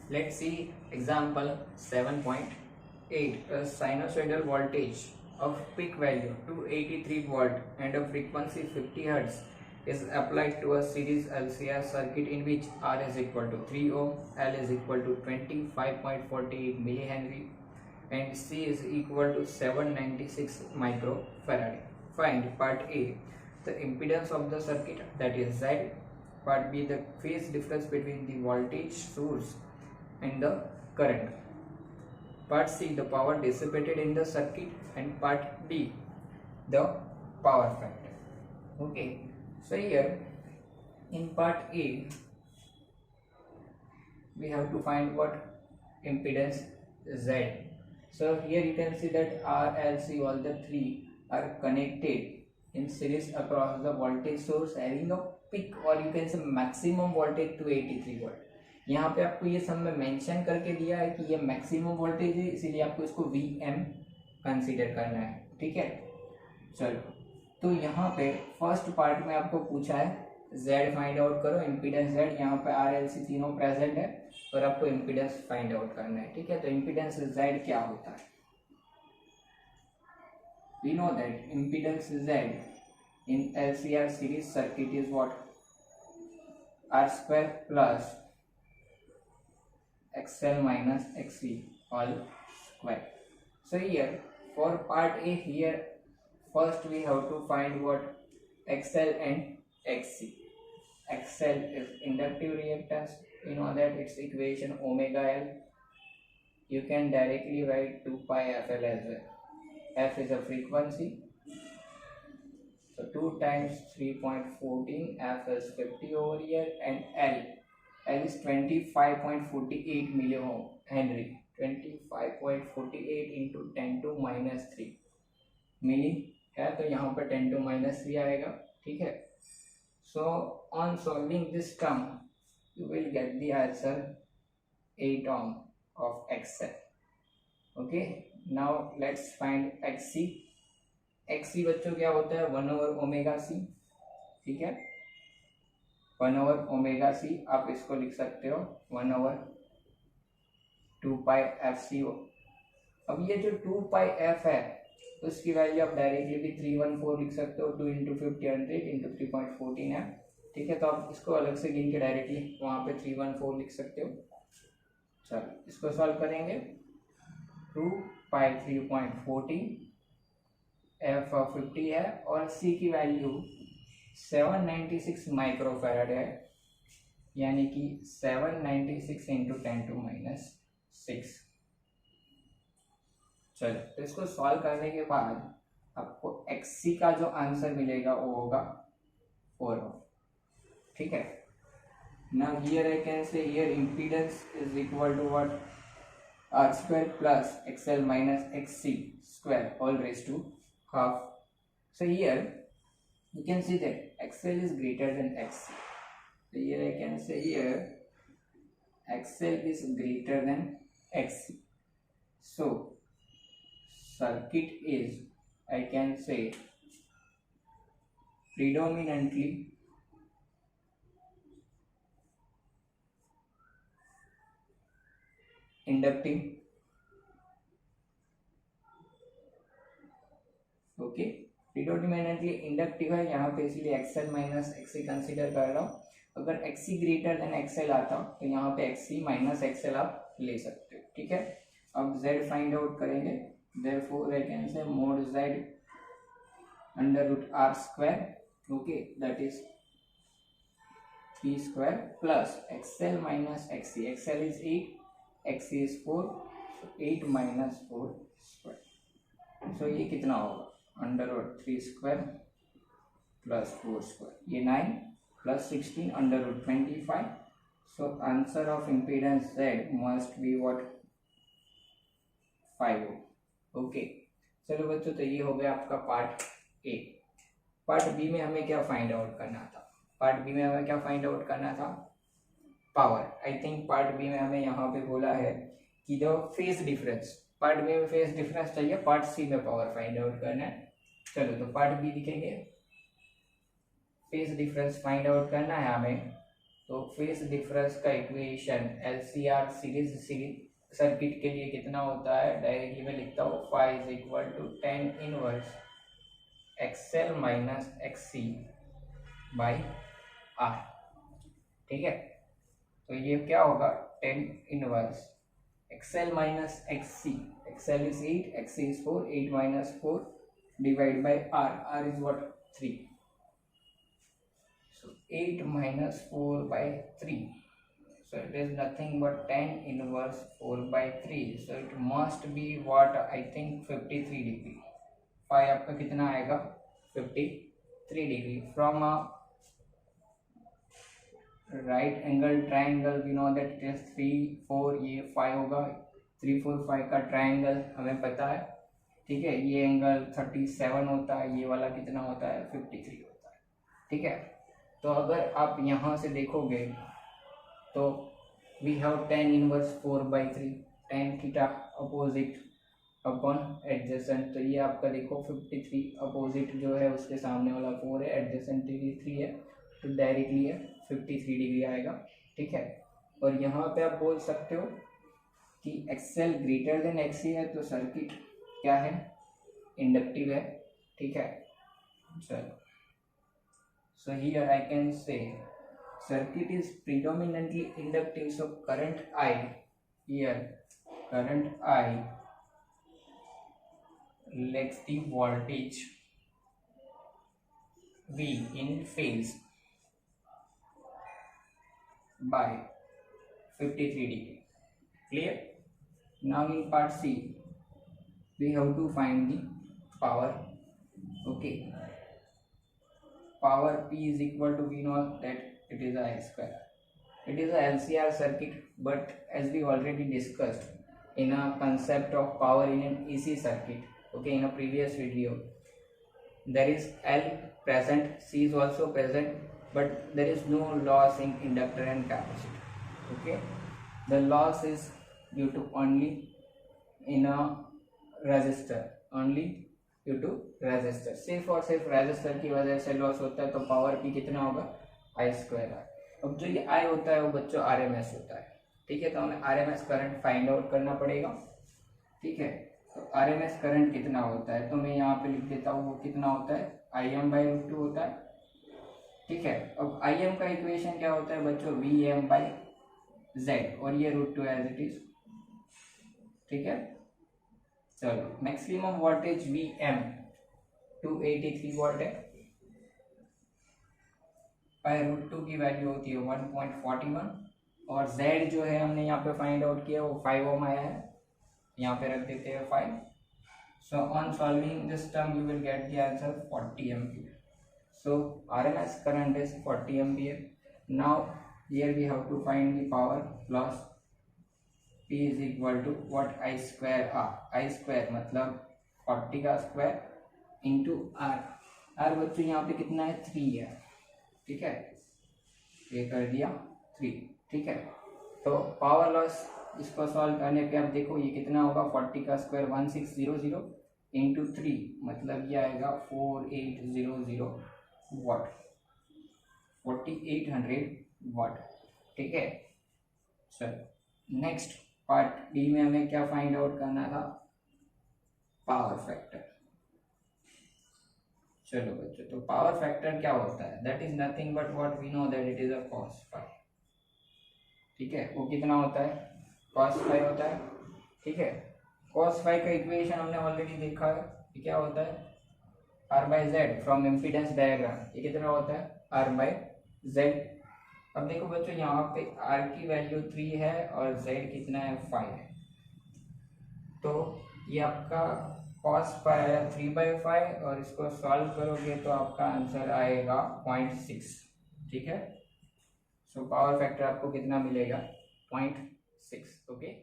Let's see example 7.8. A sinusoidal voltage of peak value 283 volt and a frequency 50 Hz is applied to a series LCR circuit in which R is equal to 3 ohm, L is equal to 25.48 millihenry and C is equal to 796 microfarad. Find part A, the impedance of the circuit, that is Z. Part B, the phase difference between the voltage source and the current. Part C, the power dissipated in the circuit, and part D, the power factor. Okay, so here in part A we have to find what impedance Z. So here you can see that R, L, C, all the three are connected in series across the voltage source having a peak or you can say maximum voltage 283 volt. यहाँ पे आपको ये सब में mention करके दिया है कि ये मैक्सिमम वोल्टेज है, इसीलिए आपको इसको Vm कंसीडर करना है. ठीक है, चलो. तो यहाँ पे फर्स्ट पार्ट में आपको पूछा है Z फाइंड आउट करो, इम्पीडेंस Z. यहाँ पे R, L, C तीनों प्रेजेंट है और आपको इम्पीडेंस फाइंड आउट करना है. ठीक है, तो इम्पीडेंस Z क्या होता है? We know that impedance Z in LCR series circuit is what? R square plus XL minus XC all square. So here for part A, here first we have to find what? XL and XC. XL is inductive reactance. You know that its equation omega L. You can directly write 2 pi FL as well. F is a frequency. So 2 times 3.14, F is 50 over here, and L is 25.48 millihenry. 25.48 into 10 to minus 3 मिली है, तो यहाँ पर 10 to minus 3 आएगा. ठीक है, so on solving this term you will get the answer 8 ohm of XL. Okay, now let's find XC. XC बच्चों क्या होता है? 1 over omega C. ठीक है, 1 over omega C आप इसको लिख सकते हो 1 over 2 pi FC हो. अब ये जो 2 pi F है उसकी वैल्यू आप डायरेक्टली भी 314 लिख सकते हो. 2 into 50 100 into 3.14 है. ठीक है, तो आप इसको अलग से गिन के डायरेक्टली वहाँ पे 314 लिख सकते हो. चलो इसको सॉल्व करेंगे. 2 pi 3.14, F 50 है और C की वैल्यू 796 माइक्रोफैराड है, यानी कि 796 इंटू 10 to minus 6. चलो, तो इसको सॉल्व करने के बाद आपको XC का जो आंसर मिलेगा वो होगा 4 ohm. ठीक है, now here I can say here impedance is equal to what? R square plus XL minus XC square all raised to half. So here you can see that XL is greater than XC. So here I can say here XL is greater than XC. So circuit is, I can say, predominantly inductive. Okay, predominantly inductive है यहाँ पे, इसलिए XL minus XC consider कर रहा हूँ. अगर XC greater than XL आता तो यहाँ पे XC माइनस XL आप ले सकते हो. ठीक है, अब Z फाइंड आउट करेंगे. therefore I can say mod Z under root R square. okay, that is 3 square plus XL minus XC. XL is 8, XC is 4, so 8 minus 4 square. so ये कितना होगा? Under root 3 square plus 4 square, ये 9 plus 16 under root 25. So answer of impedance Z must be what? 5 ohm. Okay, चलो बच्चों, तो ये हो गया आपका पार्ट ए. पार्ट बी में हमें क्या फाइंड आउट करना था? पार्ट बी में हमें क्या फाइंड आउट करना था? Power. I think part B में हमें यहाँ पे बोला है कि the phase difference. Part B में फेज डिफरेंस चाहिए, पार्ट सी में पावर फाइंड आउट करना है. चलो, तो पार्ट बी लिखेंगे. फेज डिफरेंस फाइंड आउट करना है हमें तो फेस डिफरेंस का इक्वेशन LCR सीरीज सर्किट के लिए कितना होता है, डायरेक्टली मैं लिखता हूँ phi is equal to tan inverse XL minus XC by R। ठीक है, तो ये क्या होगा, ten inverse XL minus XC, XL is 8, XC is 4, 8 minus 4 divided by R, R is what, 3, so 8 minus 4 by 3, so it is nothing but 10 inverse 4 by 3, so it must be what, I think 53 degree। Phi आपका कितना आएगा, 53 degree. From a right angle triangle we know that it is 3 4, ये 5 होगा, 3 4 5 का triangle हमें पता है। ठीक है, ये एंगल 37 होता है, ये वाला कितना होता है, 53 होता है। ठीक है, तो अगर आप यहाँ से देखोगे तो we have tan inverse 4/3, tan theta opposite upon adjacent, तो ये आपका देखो 53 अपोजिट जो है उसके सामने वाला 4 है, एडजेसेंट 3 है, तो डायरेक्टली है 53 डिग्री आएगा। ठीक है, और यहाँ पे आप बोल सकते हो कि XL ग्रेटर देन XC है, तो सर्किट क्या है, इंडक्टिव है। ठीक है, चलो, so here I can say circuit is predominantly inductive, so current I here, current I lets the voltage V in phase by 53 degree. Clear? Now in part C we have to find the power. Okay, power P is equal to, we know that it is a I square. It is a LCR circuit, but as we already discussed in a concept of power in an AC circuit, okay, in a previous video, there is L present, C is also present, but there is no loss in inductor and capacitor. Okay, the loss is due to only in a resistor, only due to resistor। सिर्फ और सिर्फ resistor की वजह से loss होता है, तो power P कितना होगा, I स्क्वायर है। अब जो ये I होता है वो बच्चों RMS होता है। ठीक है, तो हमें RMS करंट फाइंड आउट करना पड़ेगा। ठीक है, तो RMS करंट कितना होता है, तो मैं यहाँ पे लिख देता हूँ, वो कितना होता है, Im/√2 होता है। ठीक है, अब Im का इक्वेशन क्या होता है बच्चों, Vm/Z, और ये √2 एज इट इज। ठीक है, चलो, मैक्सिमम वोल्टेज Vm 283 वोल्ट है, √2 की वैल्यू होती है 1.41, और Z जो है हमने यहाँ पे फाइंड आउट किया वो 5 ओम आया है, यहाँ पे रख देते हैं 5। So on solving this term you will get the answer 40 ampere. So RMS current is 40 ampere. Now here we have to find the power loss. P is equal to what, I square R, I square मतलब 40 का square into R। R बच्चों यहाँ पे कितना है, 3 है। ठीक है, ये कर दिया 3। ठीक है, तो पावर लॉस इसको सॉल्व करने पे आप देखो ये कितना होगा, 40 का स्क्वायर 1600 इंटू 3 मतलब ये आएगा 4800 वाट, 4800 वाट। ठीक है, चलो नेक्स्ट पार्ट डी में हमें क्या फाइंड आउट करना था, पावर फैक्टर। चलो बच्चों, तो पावर फैक्टर क्या होता है, that is nothing but what we know that it is a cos phi। ठीक है, वो कितना होता है, cos phi होता है। ठीक है, cos phi का इक्वेशन हमने ऑलरेडी देखा है, ये क्या होता है, R/Z फ्रॉम इम्पीडेंस डायग्राम, ये कितना होता है, R/Z। अब देखो बच्चों यहाँ पे R की वैल्यू 3 है और Z कितना है, 5 है, तो ये आपका cos phi आया 3/5, और इसको सॉल्व करोगे तो आपका आंसर आएगा 0.6। ठीक है, सो पावर फैक्टर आपको कितना मिलेगा, 0.6। ओके।